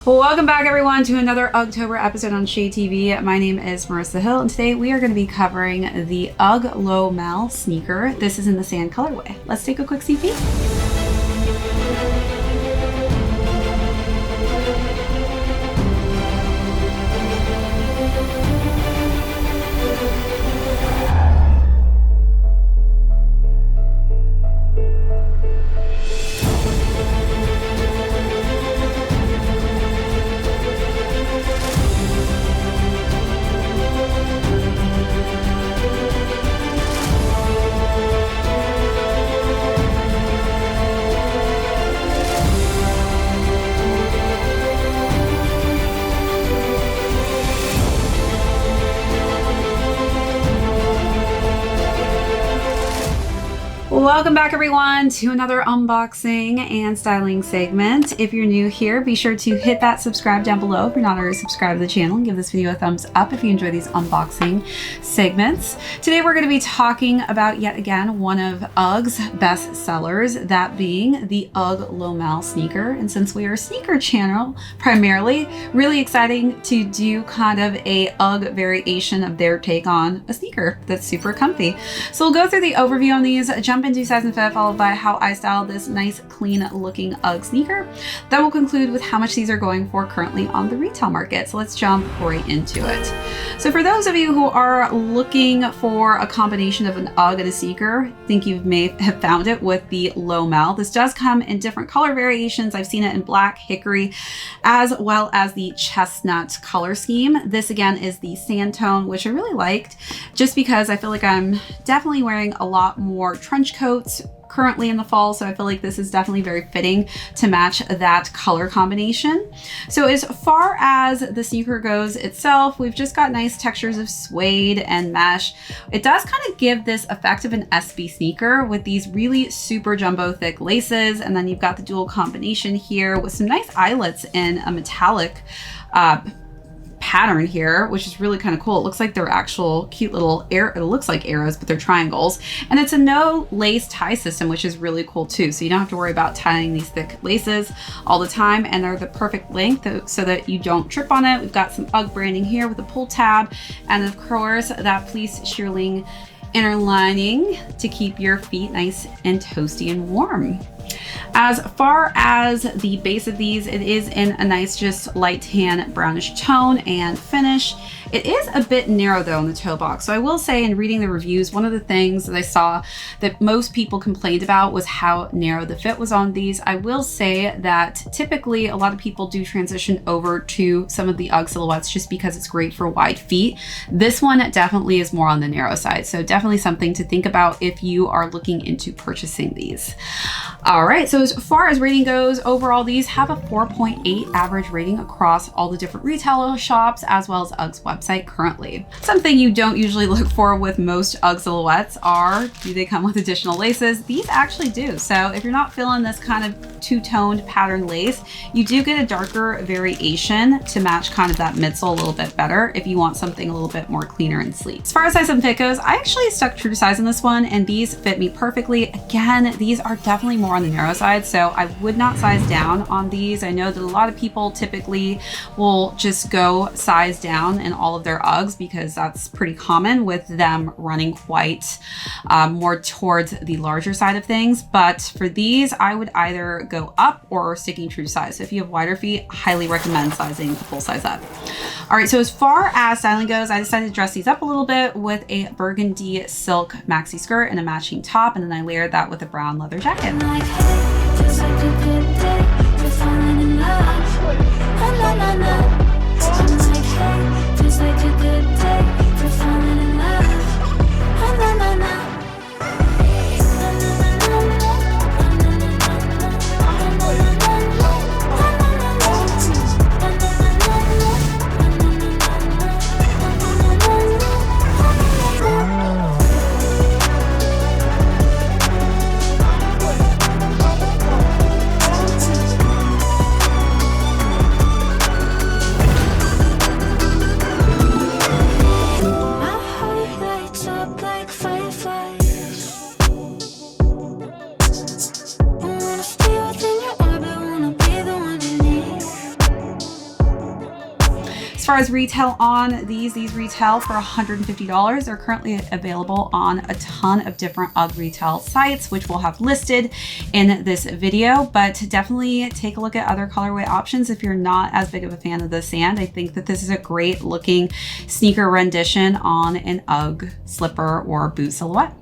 Welcome back everyone to another October episode on ShadeTV. My name is Marissa Hill and today we are going to be covering the UGG Lowmel Sneaker. This is in the sand colorway. Let's take a quick sneak peek. Welcome back everyone to another unboxing and styling segment. If you're new here, be sure to hit that subscribe down below if you're not already subscribed to the channel, and give this video a thumbs up if you enjoy these unboxing segments. Today we're going to be talking about yet again one of UGG's best sellers, that being the UGG Lowmel Sneaker. And since we are a sneaker channel primarily, really exciting to do kind of a UGG variation of their take on a sneaker that's super comfy. So we'll go through the overview on these, jump into size and fit, followed by how I style this nice clean looking UGG sneaker. Then we'll conclude with how much these are going for currently on the retail market. So let's jump right into it. So for those of you who are looking for a combination of an UGG and a sneaker, I think you may have found it with the Lowmel. This does come in different color variations. I've seen it in black, hickory, as well as the chestnut color scheme. This again is the sand tone, which I really liked just because I feel like I'm definitely wearing a lot more trench coats currently in the fall, so I feel like this is definitely very fitting to match that color combination. So as far as the sneaker goes itself, we've just got nice textures of suede and mesh. It does kind of give this effect of an SB sneaker with these really super jumbo thick laces, and then you've got the dual combination here with some nice eyelets in a metallic pattern here, which is really kind of cool. It looks like they're actual cute little it looks like arrows, but they're triangles. And it's a no lace tie system, which is really cool too. So you don't have to worry about tying these thick laces all the time, and they're the perfect length so that you don't trip on it. We've got some UGG branding here with a pull tab, and of course that fleece shearling inner lining to keep your feet nice and toasty and warm. As far as the base of these, it is in a nice just light tan brownish tone and finish. It is a bit narrow though in the toe box. So I will say, in reading the reviews, one of the things that I saw that most people complained about was how narrow the fit was on these. I will say that typically a lot of people do transition over to some of the UGG silhouettes just because it's great for wide feet. This one definitely is more on the narrow side. So definitely something to think about if you are looking into purchasing these. All right, so as far as rating goes, overall these have a 4.8 average rating across all the different retail shops as well as UGG's website currently. Something you don't usually look for with most UGG silhouettes are, do they come with additional laces? These actually do. So if you're not feeling this kind of two-toned pattern lace, you do get a darker variation to match kind of that midsole a little bit better if you want something a little bit more cleaner and sleek. As far as size and fit goes, I actually stuck true to size in this one, and these fit me perfectly. Again, these are definitely more on the narrow side, so I would not size down on these. I know that a lot of people typically will just go size down in all of their UGGs because that's pretty common with them running quite more towards the larger side of things. But for these, I would either go up or sticking true to size. So if you have wider feet, highly recommend sizing full size up. All right, so as far as styling goes, I decided to dress these up a little bit with a burgundy silk maxi skirt and a matching top, and then I layered that with a brown leather jacket. As far as retail on these retail for $150. They're currently available on a ton of different UGG retail sites, which we'll have listed in this video, but definitely take a look at other colorway options if you're not as big of a fan of the sand. I think that this is a great looking sneaker rendition on an UGG slipper or boot silhouette.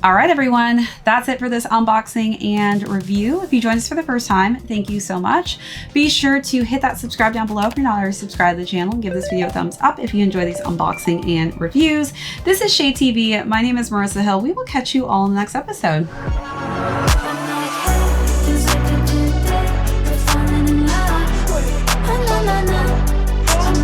All right, everyone, that's it for this unboxing and review. If you joined us for the first time, thank you so much. Be sure to hit that subscribe down below if you're not already subscribed to the channel. Give this video a thumbs up if you enjoy these unboxing and reviews. This is ShadeTV. My name is Marissa Hill. We will catch you all in the next episode.